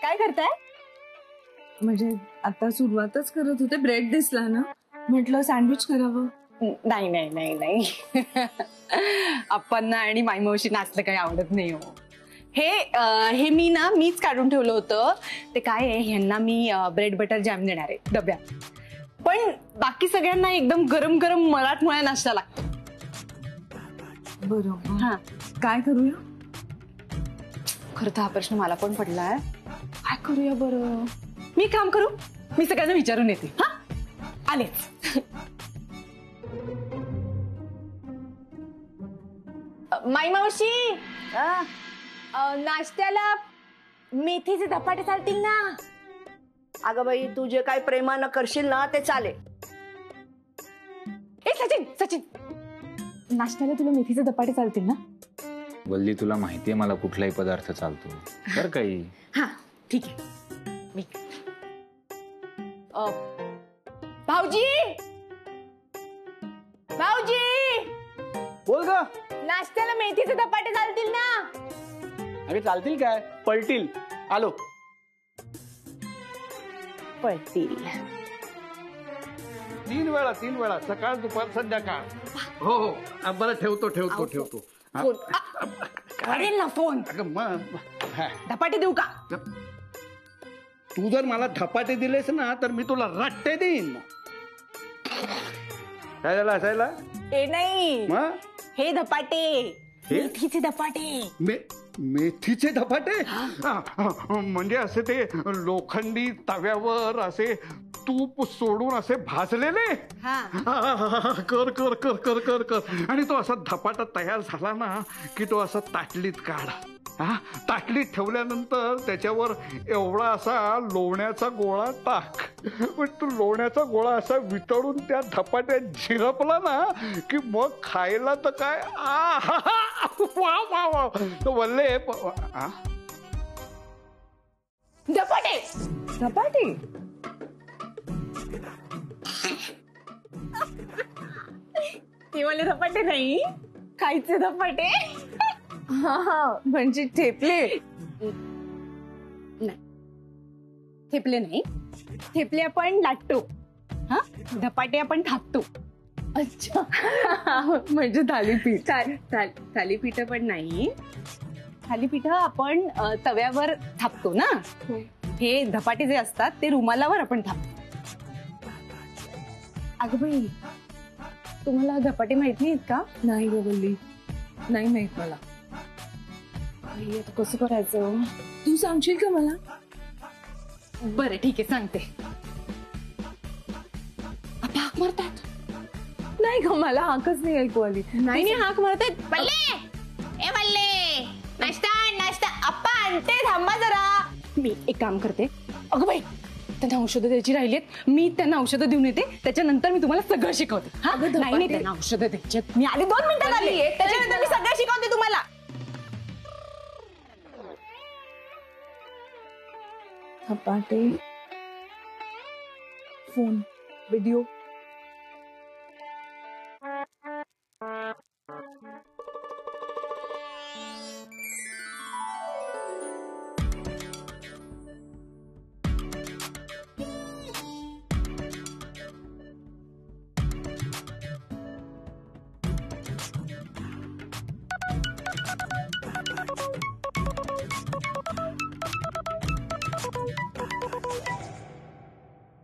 काय करताय? म्हणजे आता सुरुवातच करत होते, ब्रेड दिसला ना, म्हटलं सँडविच करावं. नाही नाही नाही नाही अप्पांना आणि माईमावशींना असलं काही आवडत नाही हो. हे मीच काढून ठेवलं होतं. ते काय आहे, ह्यांना मी ब्रेड बटर जॅम देणार आहे डब्यात. पण बाकी सगळ्यांना एकदम गरम गरम मराठमोळा नाश्ता लागतो. बरोबर. हा, काय करूया? खरं तर हा प्रश्न मला पण पडलाय. काय करूया बरं? मी काम करू, मी सगळ्यांना विचारून येते. हा, आलेच. माईमावशी, नाश्त्याला मेथीचे धपाटे चालतील ना? अगं बाई, तू जे काय प्रेमानं करशील ना ते चालेल. ए सचिन सचिन, नाश्त्याला तुला मेथीचे धपाटे चालतील ना? वल्ली, तुला माहितीये मला कुठलाही पदार्थ चालतो तर काही. हा ठीक आहे. मी भाऊजी, भाऊजी, बोल ग. नाश्त्याला मेथीचे धपाटे चालतील ना? अरे चालतील काय, पलतील. आलो. पळतील. 3 वेळा सकाळ दुपार संध्याकाळ. हो हो, बरं ठेवतो. फोन करेल ना फोन. अगं मग धपाटे देऊ का? तू जर मला धपाटे दिलेस ना तर मी तुला रट्टे देईन. काय झालं असायला? ए नाही, मग हे धपाटे, हे? मेथीचे धपाटे. मेथीचे धपाटे? म्हणजे असे ते लोखंडी तव्यावर असे तूप सोडून असे भाजलेले? कर कर कर कर कर कर आणि तो असा धपाटा तयार झाला ना की तो असा ताटलीत काढ. ताटलीत ठेवल्यानंतर त्याच्यावर एवढा असा लोण्याचा गोळा टाक. पण तो लोण्याचा गोळा असा वितळून त्या धपाट्यात झिरपला ना की मग खायला तर काय वा वा वा. तो वल्ले धपाटे धपाटे ते वाले धपाटे नाही, खायचे धपाटे. हा, म्हणजे ठेपले. नाही, थेपले नाही. थेपले आपण लाटतो, हा, धपाटे आपण थापतो. अच्छा. म्हणजे थालीपीठ. थालीपीठ पण नाही. थालीपीठ आपण तव्यावर थापतो ना. हे धपाटे जे असतात ते रुमालावर आपण थापतो. अगं बाई, तुम्हाला धपाटे माहित नाहीत का? नाही ग वल्ली, नाही माहित मला. आता कसं करायचं? तू सांगशील का मला? बरं ठीक आहे, सांगते. आता हाक मारतात. नाही ग, मला हाकच नाही ऐकू आली. नाही हाक मारतात. बल्ले, ए बल्ले, नाश्ता नाश्ता. अप्पा आणते, थांबा जरा. मी एक काम करते. अगं बाई, त्यांना औषधं द्यायची राहिलेत, मी त्यांना औषधं देऊन येते. त्याच्यानंतर मी तुम्हाला सगळं शिकवते. नाही, त्यांना औषधं द्यायची. मी आधी 2 मिनिटात आली, त्याच्यानंतर मी सगळं शिकवते तुम्हाला. धपाटे, फोन, व्हिडिओ.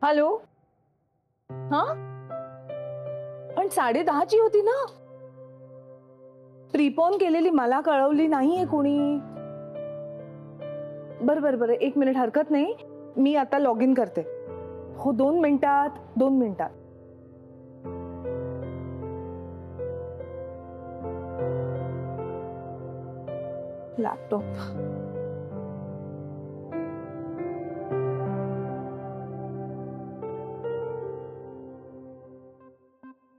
हॅलो. हा, पण 10:30ची होती ना. प्रीपोन केलेली, मला कळवली नाहीये कोणी. बरं 1 मिनिट, हरकत नाही. मी आता लॉग इन करते. हो, 2 मिनिटात. लॅपटॉप.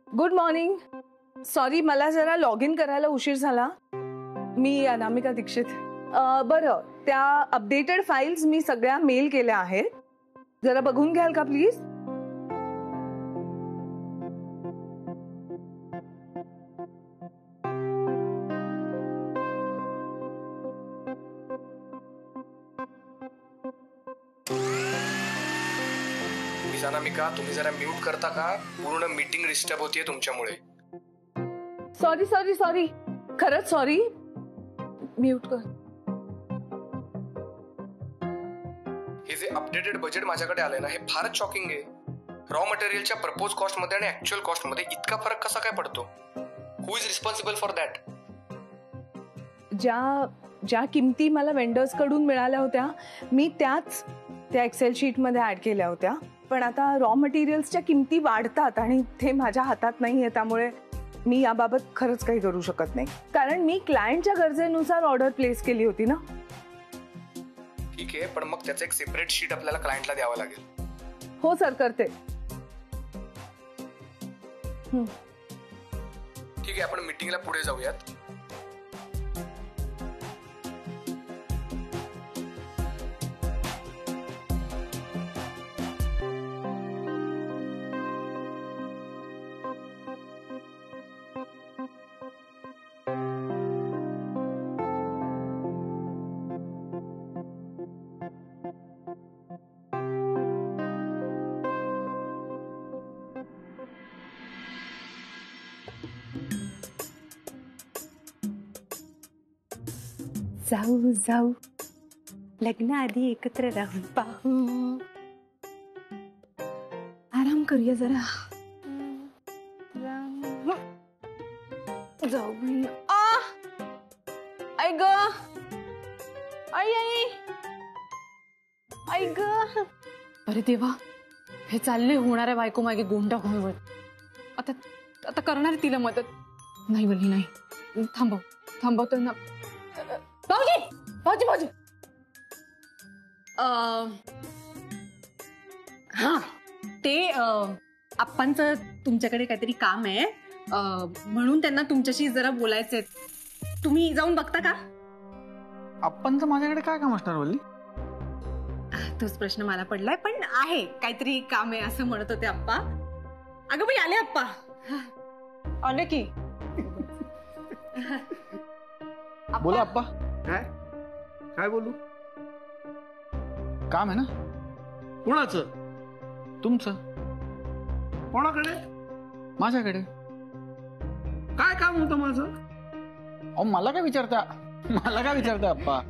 Good morning. सॉरी, मला जरा लॉग इन करायला उशीर झाला. मी अनामिका दीक्षित. बरं, त्या अपडेटेड फाईल्स मी सगळ्या मेल केल्या आहेत. जरा बघून घ्याल का प्लीज? मिस अनामिका, तुम्ही जरा म्यूट करता का? पूर्ण मीटिंग डिस्टर्ब होतीये तुमच्यामुळे. सॉरी सॉरी सॉरी, खरंच सॉरी. म्यूट कर. हे जे अपडेटेड बजेट माझ्याकडे आलंय ना, हे फारच शॉकिंग आहे. रॉ मटेरियलच्या प्रपोज कॉस्ट मध्ये आणि ऍक्च्युअल कॉस्ट मध्ये इतका फरक कसा काय पडतो? हु इज रिस्पॉन्सिबल फॉर दॅट? ज्या किमती मला वेंडर्स कडून मिळाल्या होत्या मी त्याच त्या एक्सेल शीट मध्ये ऍड केल्या होत्या. पण आता रॉ मटेरियल्सच्या किमती वाढतात आणि ते माझ्या हातात नाहीये, त्यामुळे मी याबाबत खरंच काही करू शकत नाही. कारण मी क्लायंटच्या गरजेनुसार ऑर्डर प्लेस केली होती ना. ठीक आहे, पण मग त्याचं एक सेपरेट शीट आपल्याला क्लायंटला द्यावं लागेल. हो सर, करते. ठीक आहे, आपण मीटिंगला पुढे जाऊयात. जाऊ जाऊ लग्नाआधी एकत्र राहून पाहू. आराम करूया जरा. जाऊ बहीण. आई ग, आई आई आई ग. अरे देवा, हे चालले होणाऱ्या बायको मागे गोंडा घोळवत. आता आता करणार तिला मदत. नाही वल्ली नाही, थांबवतो ना. भाऊजी भाऊजी भाऊजी. हा, ते आप्पांचं तुमच्याकडे काहीतरी काम आहे, म्हणून त्यांना तुमच्याशी जरा बोलायचंय. तुम्ही जाऊन बघता का? आप्पांचं माझ्याकडे काय काम असणार वल्ली? तोच प्रश्न मला पडलाय, पण आहे काहीतरी काम आहे असं म्हणत होते आप्पा. अगं बाई, आले आप्पा. आले की. बोला आप्पा. काय काय बोलू? काम आहे ना. कोणाचं? तुमचं. कोणाकडे? माझ्याकडे. काय काम होतं माझं? अहो, मला काय विचारता आप्पा?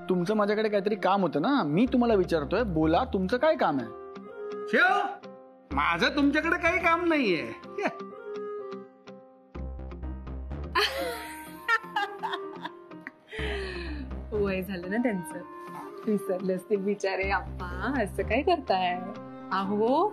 तुमचं माझ्याकडे काहीतरी काम होतं ना, मी तुम्हाला विचारतोय. बोला, तुमचं काय काम आहे? शिव, माझं तुमच्याकडे काही काम नाहीये. वय झालं ना त्यांचं, विसरले असतील बिचारे आप्पा. असं काय करताय? अहो,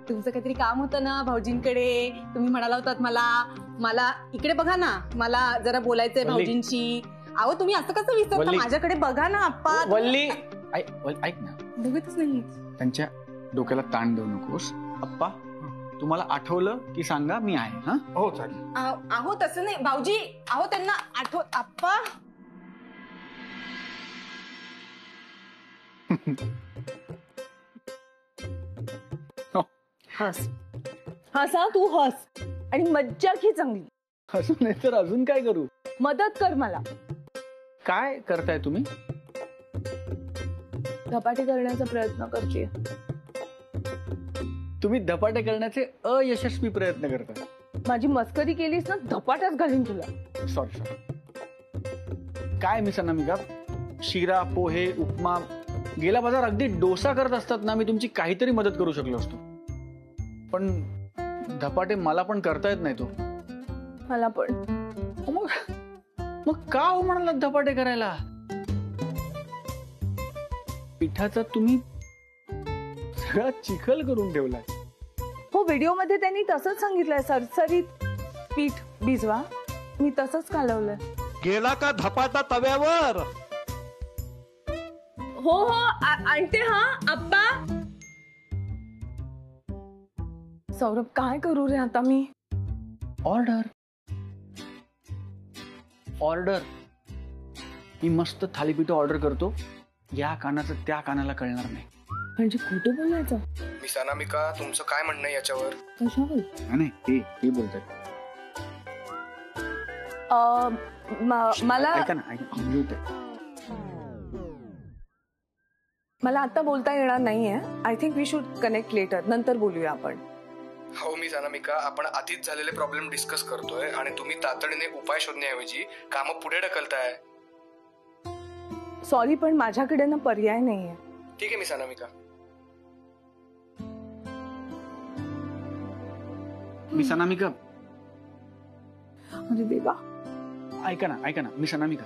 तुमचं काहीतरी काम होतं ना भाऊजींकडे. तुम्ही म्हणाला होतात मला इकडे बघा ना, मला जरा बोलायचंय भाऊजींशी. अहो, तुम्ही असं कसं विसरता? माझ्याकडे बघा ना आप्पा. वल्ली, ऐक ना. बघतच नाही. त्यांच्या डोक्याला ताण देऊ नकोस. आप्पा, तुम्हाला आठवलं की सांगा, मी आहे. हा, हो चालेल. अहो तसं नाही भाऊजी. अहो, त्यांना आप्पा. हस तू हस आणि मज्जा घे चांगली. असं नाही तर अजून काय करू? मदत कर मला. काय करताय तुम्ही? धपाटे करण्याचा प्रयत्न करते. तुम्ही धपाटे करण्याचे अयशस्वी प्रयत्न करता. माझी मस्करी केलीस ना, धपाट्याच घालीन तुला. सॉरी. काय मिस अनामिका, शिरा, पोहे, उपमा, गेला बाजार अगदी डोसा करत असतात ना, मी तुमची काहीतरी मदत करू शकलो असतो. पण धपाटे मला पण करता येत नाही. तो मला पण. मग का हो म्हणाला धपाटे करायला? पिठाचा तुम्ही सगळा चिखल करून ठेवलाय. हो, व्हिडिओ मध्ये त्यांनी तसंच सांगितलंय, सरसरीत पीठ भिजवा. मी तसंच कालवलंय. गेला का धपाटा तव्यावर? हो आणते. हा आप्पा. सौरभ, काय करू रे आता मी? ऑर्डर. मी मस्त थालीपीठ ऑर्डर करतो. या कानाचं त्या कानाला कळणार नाही. म्हणजे खोटं बोलायचं? मिस अनामिका, तुमचं काय म्हणणं आहे याच्यावर? कशावर? नाही, हे बोलतात. मला ऐका ना, म्यूट आहे. मला आता बोलता येणार नाहीये. I think we should connect later. नंतर बोलूया आपण. हो मिस अनामिका, आपण आधीच झालेले प्रॉब्लेम डिस्कस करतोय आणि तुम्ही तातडीने उपाय शोधण्याऐवजी कामं पुढे ढकलताय. सॉरी, पण माझ्याकडे ना पर्याय नाहीये. ठीक आहे मिस अनामिका. मिस अनामिका, अरे देवा. ऐका ना मिस अनामिका,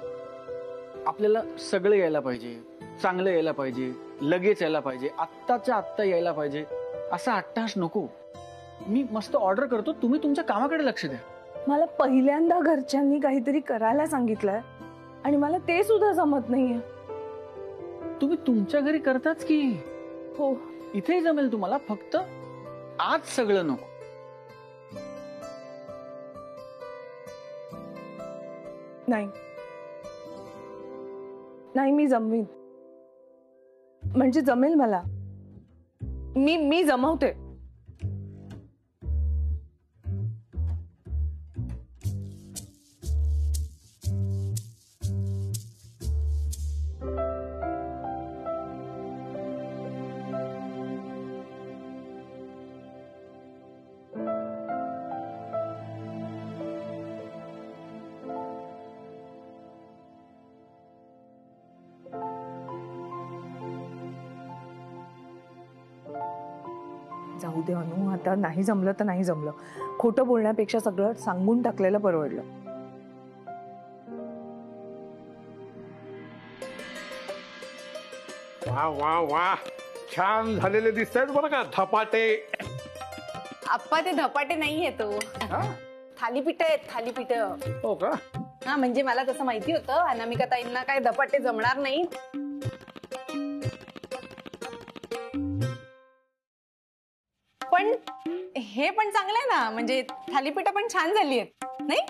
आपल्याला सगळं यायला पाहिजे, चांगलं यायला पाहिजे, लगेच यायला पाहिजे, आत्ताच्या आत्ता यायला पाहिजे, असा अट्टहास नको. मी मस्त ऑर्डर करतो, तुम्ही तुमच्या कामाकडे लक्ष द्या. मला पहिल्यांदा घरच्यांनी काहीतरी करायला सांगितलंय आणि मला ते सुद्धा जमत नाहीये. तुम्ही तुमच्या घरी करताच की. हो, इथे जमेल तुम्हाला, फक्त आज सगळं नको. नाही नाही, मी जमवीन. म्हणजे जमेल मला. मी जमवते. जाऊ दे अनु, आता नाही जमलं तर नाही जमलं. खोटं बोलण्यापेक्षा सगळं सांगून टाकलेलं परवडलं. वा वा वा, छान झालेले दिसत आहेत बरं का धपाटे. आप्पा ते धपाटे नाहीये तो, हा? थालीपीठ आहेत, थालीपीठ. हो का? हा, म्हणजे मला तसं माहिती होतं अनामिका ताईंना काय धपाटे जमणार नाही. पण हे पण चांगलं आहे ना, म्हणजे थालीपीठ पण छान झाली आहेत नाही.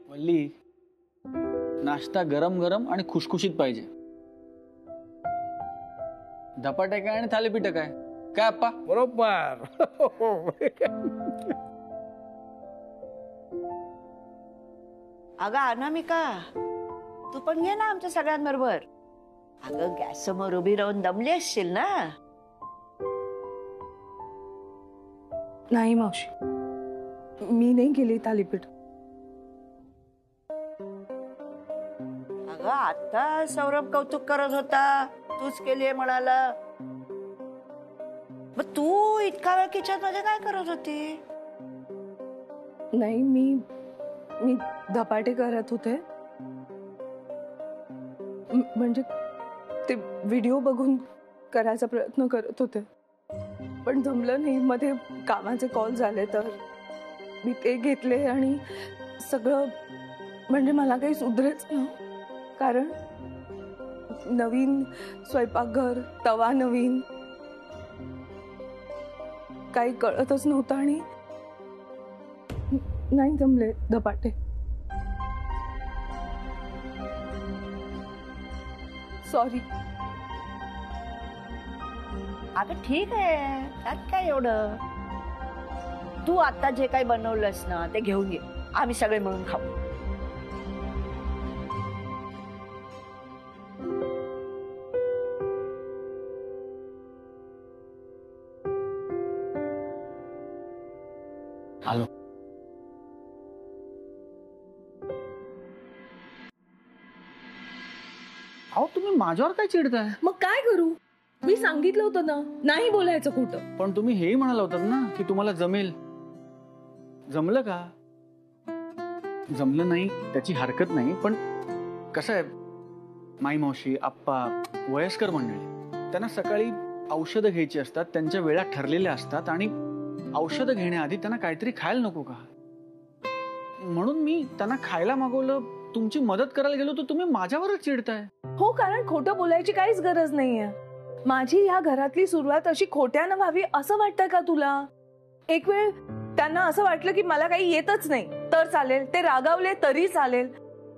वल्ली, नाश्ता गरम गरम आणि खुशखुशीत पाहिजे. धपाटे काय आणि थालीपीठ काय काय अप्पा? बरोबर. अगं अनामिका, तू पण घे ना आमच्या सगळ्यांबरोबर. अगं गॅस समोर उभी राहून दमली असशील ना. नाही मावशी, मी नाही केली थालीपीठ. अगं आता सौरभ कौतुक करत होता, तूच केलीये म्हणाला. मग तू इतका वेळ किचन मध्ये काय करत होती? नाही, मी धपाटे करत होते. म्हणजे ते व्हिडिओ बघून करायचा प्रयत्न करत होते, पण जमलं नाही. मध्ये कामाचे कॉल झाले तर मी ते घेतले आणि सगळं, म्हणजे मला काही सुधरेच ना. कारण नवीन स्वयंपाकघर, तवा नवीन, काही कळतच नव्हतं आणि नाही जमले धपाटे. सॉरी. अगं ठीक आहे, त्यात काय एवढं. तू आता जे काही बनवलंस ना ते घेऊन ये, आम्ही सगळे मिळून खाऊ. आलो. अहो, तुम्ही माझ्यावर काय चिडताय? मग काय करू? मी सांगितलं होतं ना, नाही बोलायचं खोटं. पण तुम्ही हेही म्हणाला होतात ना की तुम्हाला जमेल. जमलं का? जमलं नाही त्याची हरकत नाही, पण कसं आहे, माई मावशी, आप्पा वयस्कर मंडळी, त्यांना सकाळी औषधं घ्यायची असतात, त्यांच्या वेळा ठरलेल्या असतात आणि औषधं घेण्याआधी त्यांना काहीतरी खायला नको का? म्हणून मी त्यांना खायला मागवलं, तुमची मदत करायला गेलो तर तुम्ही माझ्यावरच चिडताय. हो, कारण खोटं बोलायची काहीच गरज नाहीये. माझी या घरातली सुरुवात अशी खोट्यानं व्हावी असं वाटतंय का तुला? एक वेळ त्यांना असं वाटलं की मला काही येतच नाही तर चालेल, ते रागावले तरी चालेल,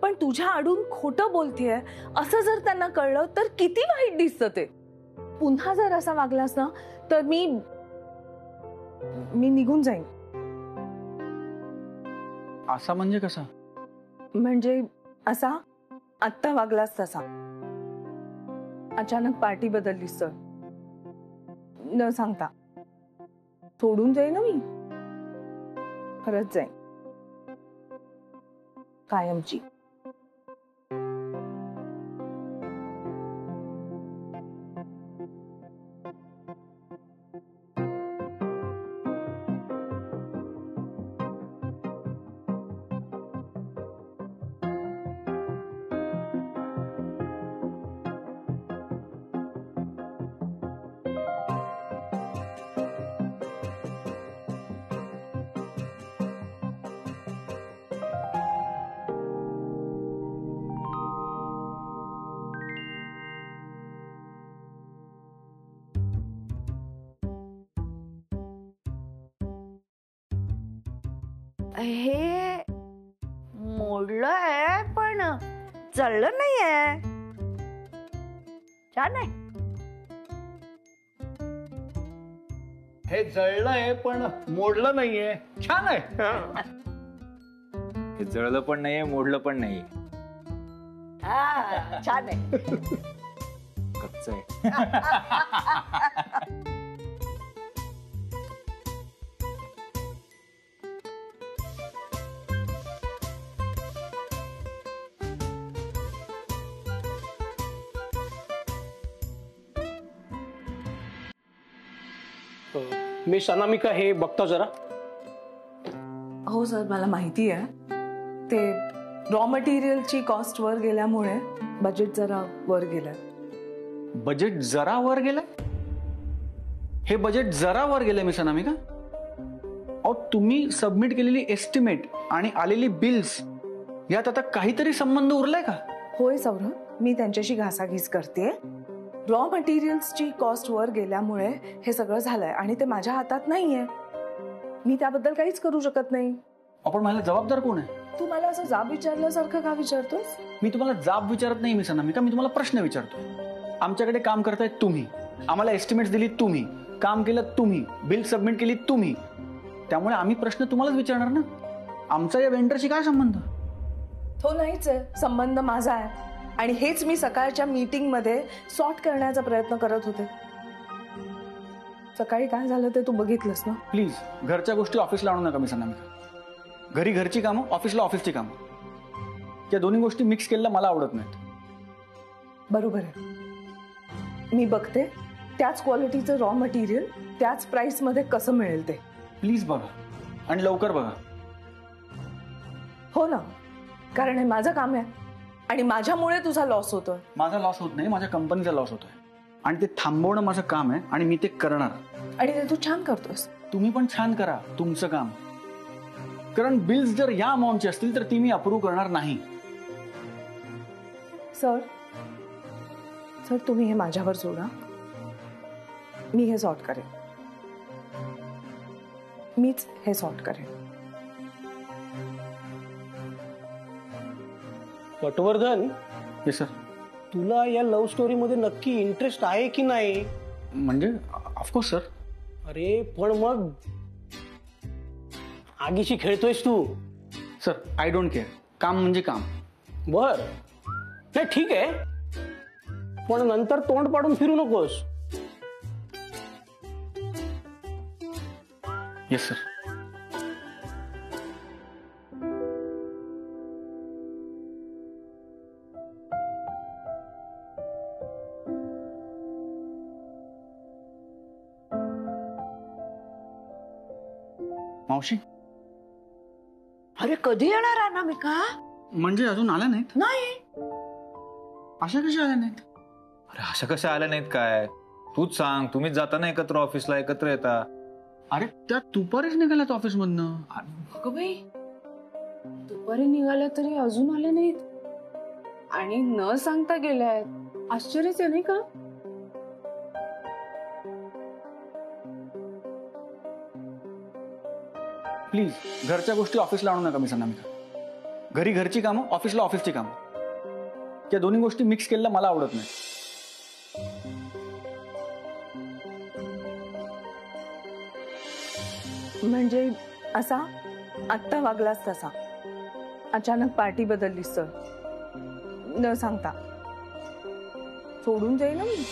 पण तुझ्या आडून खोटं बोलतेय असं जर त्यांना कळलं तर किती वाईट दिसतं ते. पुन्हा जर असा वागलास ना तर मी निघून जाईन. असा म्हणजे कसा? म्हणजे असा आत्ता वागलास तसा. अचानक पार्टी बदलली सर, न सांगता. सोडून जाईन ना मी, खरंच जाईन कायमची. हे मोडलंय पण जळलं नाहीये. छान आहे. हे जळलंय पण मोडलं नाहीये. छान आहे. हे जळलं पण नाहीये, मोडलं पण नाही, हा, छान आहे. कच्चं आहे. मिस अनामिका हे बघता जरा. हो सर, मला माहिती आहे. ते रॉ मटेरियलची कॉस्ट वर गेल्यामुळे बजेट जरा वर गेलंय. बजेट जरा वर गेलंय? हे बजेट जरा वर गेलंय मिस अनामिका? अहो, तुम्ही सबमिट केलेली एस्टिमेट आणि आलेली बिल्स यात आता काहीतरी संबंध उरलाय का? होय सौरभ, मी त्यांच्याशी घासाघीस करते. रॉ मटेरियल्सची कॉस्ट वर गेल्यामुळे हे सगळं झालंय आणि ते माझ्या हातात नाहीये. मी त्याबद्दल काहीच करू शकत नाही. आपण मला जबाबदार कोण आहे? तू मला असं जाब विचारल्यासारखं का विचारतोस? मी तुम्हाला जाब विचारत नाही मिस अनामिका, मी तुम्हाला प्रश्न विचारतो. आमच्याकडे काम करताय तुम्ही, आम्हाला एस्टिमेट्स दिली तुम्ही, काम केलं तुम्ही, बिल सबमिट केली तुम्ही, त्यामुळे आम्ही प्रश्न तुम्हालाच विचारणार ना. आमचा या वेंडरशी काय संबंध? तो नाहीच आहे, संबंध माझा आहे. आणि हेच मी सकाळच्या मीटिंग मध्ये सॉर्ट करण्याचा प्रयत्न करत होते. सकाळी काय झालं ते तू बघितलंस ना. प्लीज घरच्या गोष्टी ऑफिसला आणू नका मिस अनामिका. घरी घरची कामं, ऑफिसला ऑफिसची कामं, या दोन्ही गोष्टी मिक्स केलेल्या मला आवडत नाहीत. बरोबर आहे. मी बघते त्याच क्वालिटीचं रॉ मटेरियल त्याच प्राइस मध्ये कसं मिळेल ते. प्लीज बघा आणि लवकर बघा. हो ना, कारण हे माझं काम आहे आणि माझ्यामुळे तुझा लॉस होतोय. माझा लॉस होत नाही, माझ्या कंपनीचा लॉस होतोय आणि ते थांबवणं माझं काम आहे आणि मी ते करणार. आणि ते तू छान करतोस. तुम्ही पण छान करा तुमचं काम, कारण बिल्स जर या अमाऊंटची असतील तर ती मी अप्रूव्ह करणार नाही. सर सर तुम्ही हे माझ्यावर सोडा. मी हे सॉर्ट करेन. मीच हे सॉर्ट करेन. Patwardhan, yes sir. तुला या लव्ह स्टोरी मध्ये नक्की इंटरेस्ट आहे की नाही? म्हणजे ऑफकोर्स सर. अरे पण मग आगीशी खेळतोयस तू. Sir I don't care. काम म्हणजे काम. बर, नाही ठीक आहे, पण नंतर तोंड पाडून फिरू नकोस. Yes sir. मावशी, अरे कधी येणार अनामिका? म्हणजे अजून आल्या नाहीत? नाही. अशा कशा आल्या नाहीत? अरे अशा कशा आल्या नाहीत काय? तूच सांग. तुम्हीच जाता ना एकत्र ऑफिसला, एकत्र येता. अरे त्या दुपारीच निघाल्यात ऑफिस मधनं. अगं बाई, दुपारी निघाल्या तरी अजून आले नाहीत आणि न सांगता गेल्यात. आश्चर्यच आहे नाही का? प्लीज घरच्या गोष्टी ऑफिसला आणू नका मिस अनामिका. घरी घरची कामं, ऑफिसला ऑफिसची कामं, या दोन्ही गोष्टी मिक्स केलेल्या मला आवडत नाही. म्हणजे असा आत्ता वागलास तसा. अचानक पार्टी बदललीस सर, न सांगता. सोडून जाईल ना मी.